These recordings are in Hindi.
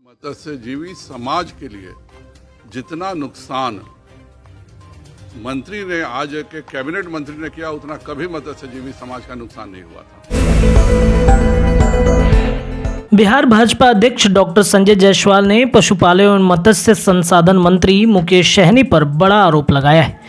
मत्स्यजीवी समाज के लिए जितना नुकसान मंत्री ने आज के कैबिनेट मंत्री ने किया उतना कभी मत्स्यजीवी समाज का नुकसान नहीं हुआ था। बिहार भाजपा अध्यक्ष डॉक्टर संजय जायसवाल ने पशुपालन एवं मत्स्य संसाधन मंत्री मुकेश सहनी पर बड़ा आरोप लगाया है।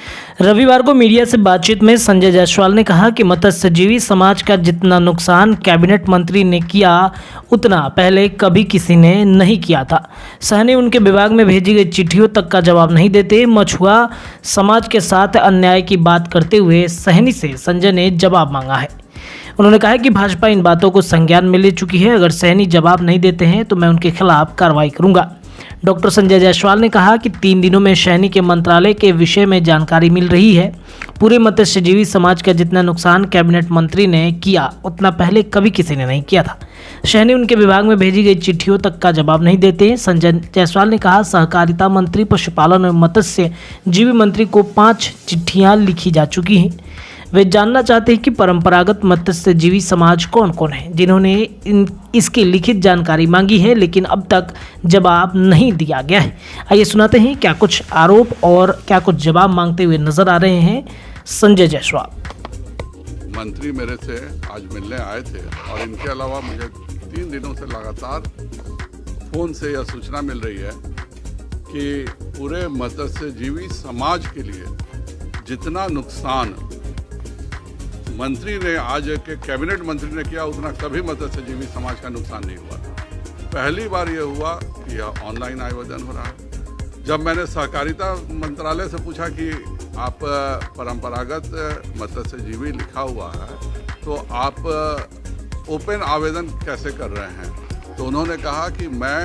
रविवार को मीडिया से बातचीत में संजय जायसवाल ने कहा कि मत्स्यजीवी समाज का जितना नुकसान कैबिनेट मंत्री ने किया उतना पहले कभी किसी ने नहीं किया था। सहनी उनके विभाग में भेजी गई चिट्ठियों तक का जवाब नहीं देते। मछुआ समाज के साथ अन्याय की बात करते हुए सहनी से संजय ने जवाब मांगा है। उन्होंने कहा कि भाजपा इन बातों को संज्ञान में ले चुकी है। अगर सहनी जवाब नहीं देते हैं तो मैं उनके खिलाफ कार्रवाई करूंगा। डॉक्टर संजय जायसवाल ने कहा कि 3 दिनों में सहनी के मंत्रालय के विषय में जानकारी मिल रही है। पूरे मत्स्यजीवी समाज का जितना नुकसान कैबिनेट मंत्री ने किया उतना पहले कभी किसी ने नहीं किया था। सहनी उनके विभाग में भेजी गई चिट्ठियों तक का जवाब नहीं देते। संजय जायसवाल ने कहा सहकारिता मंत्री, पशुपालन एवं मत्स्य जीवी मंत्री को 5 चिट्ठियां लिखी जा चुकी हैं। वे जानना चाहते हैं कि परंपरागत मत्स्यजीवी समाज कौन कौन है जिन्होंने इसकी लिखित जानकारी मांगी है, लेकिन अब तक जवाब नहीं दिया गया है। आइए सुनाते हैं क्या कुछ आरोप और क्या कुछ जवाब मांगते हुए नजर आ रहे हैं संजय जायसवाल। मंत्री मेरे से आज मिलने आए थे और इनके अलावा मुझे 3 दिनों से लगातार फोन से यह सूचना मिल रही है कि पूरे मत्स्यजीवी समाज के लिए जितना नुकसान मंत्री ने आज के कैबिनेट मंत्री ने किया उतना कभी मत्स्यजीवी समाज का नुकसान नहीं हुआ था। पहली बार यह हुआ कि यह ऑनलाइन आवेदन हो रहा है। जब मैंने सहकारिता मंत्रालय से पूछा कि आप परंपरागत मत्स्यजीवी लिखा हुआ है तो आप ओपन आवेदन कैसे कर रहे हैं, तो उन्होंने कहा कि मैं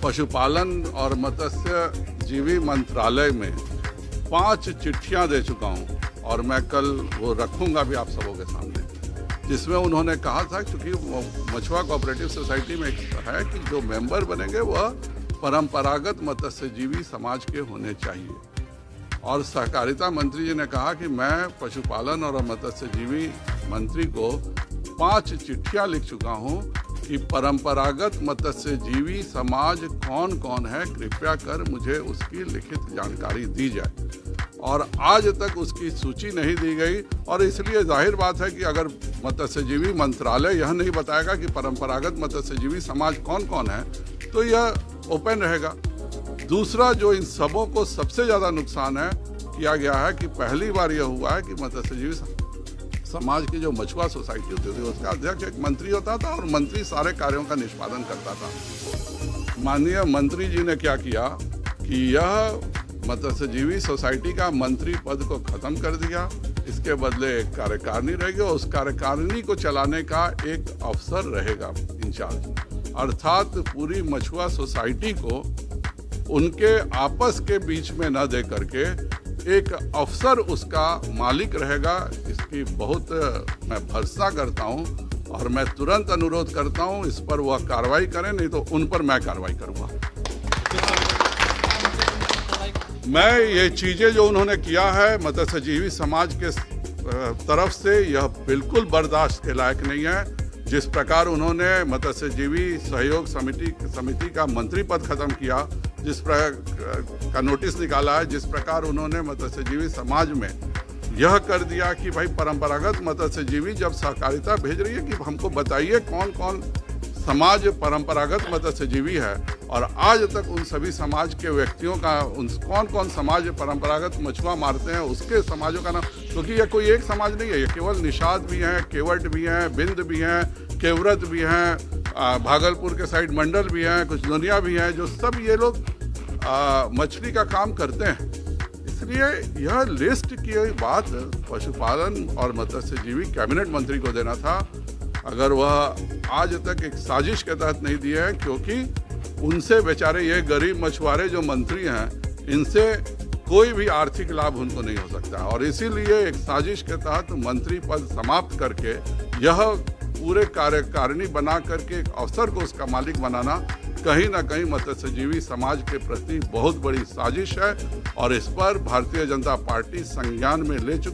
पशुपालन और मत्स्यजीवी मंत्रालय में 5 चिट्ठियां दे चुका हूं और मैं कल वो रखूंगा भी आप सबों के सामने, जिसमें उन्होंने कहा था क्योंकि मछुआ कोऑपरेटिव सोसाइटी में है कि जो मेंबर बनेंगे वह परंपरागत मत्स्यजीवी समाज के होने चाहिए। और सहकारिता मंत्री जी ने कहा कि मैं पशुपालन और मत्स्यजीवी मंत्री को 5 चिट्ठियां लिख चुका हूं कि परंपरागत मत्स्यजीवी समाज कौन कौन है, कृपया कर मुझे उसकी लिखित जानकारी दी जाए। और आज तक उसकी सूची नहीं दी गई और इसलिए जाहिर बात है कि अगर मत्स्यजीवी मंत्रालय यह नहीं बताएगा कि परंपरागत मत्स्यजीवी समाज कौन कौन है तो यह ओपन रहेगा। दूसरा जो इन सबों को सबसे ज़्यादा नुकसान है किया गया है कि पहली बार यह हुआ है कि मत्स्यजीवी समाज की जो मछुआ सोसाइटी होती थी उसका अध्यक्ष एक मंत्री होता था और मंत्री सारे कार्यों का निष्पादन करता था। माननीय मंत्री जी ने क्या किया कि यह मत्स्यजीवी सोसाइटी का मंत्री पद को खत्म कर दिया। इसके बदले एक कार्यकारिणी रहेगी और उस कार्यकारिणी को चलाने का एक अफसर रहेगा इंचार्ज, अर्थात पूरी मछुआ सोसाइटी को उनके आपस के बीच में न दे करके एक अफसर उसका मालिक रहेगा। इसकी बहुत मैं भरोसा करता हूं और मैं तुरंत अनुरोध करता हूं इस पर वह कार्रवाई करें, नहीं तो उन पर मैं कार्रवाई करूंगा। मैं ये चीज़ें जो उन्होंने किया है मत्स्यजीवी समाज के तरफ से यह बिल्कुल बर्दाश्त के लायक नहीं है। जिस प्रकार उन्होंने मत्स्यजीवी सहयोग समिति का मंत्री पद खत्म किया, जिस प्रकार का नोटिस निकाला है, जिस प्रकार उन्होंने मत्स्यजीवी समाज में यह कर दिया कि भाई परंपरागत मत्स्यजीवी जब सहकारिता भेज रही है कि हमको बताइए कौन कौन समाज परंपरागत मत्स्यजीवी है, और आज तक उन सभी समाज के व्यक्तियों का कौन कौन समाज परंपरागत मछुआ मारते हैं उसके समाजों का नाम, क्योंकि यह कोई एक समाज नहीं है, ये केवल निषाद भी हैं, केवट भी हैं, बिंद भी हैं, केवरत भी हैं, भागलपुर के साइड मंडल भी हैं, कुछ दुनिया भी हैं, जो सब ये लोग मछली का काम करते हैं। इसलिए यह लिस्ट की बात पशुपालन और मत्स्यजीवी कैबिनेट मंत्री को देना था, अगर वह आज तक एक साजिश के तहत नहीं दिए हैं, क्योंकि उनसे बेचारे ये गरीब मछुआरे जो मंत्री हैं इनसे कोई भी आर्थिक लाभ उनको नहीं हो सकता और इसीलिए एक साजिश के तहत मंत्री पद समाप्त करके यह पूरे कार्यकारिणी बना करके एक अफसर को उसका मालिक बनाना कहीं ना कहीं मत्स्यजीवी समाज के प्रति बहुत बड़ी साजिश है और इस पर भारतीय जनता पार्टी संज्ञान में ले चुकी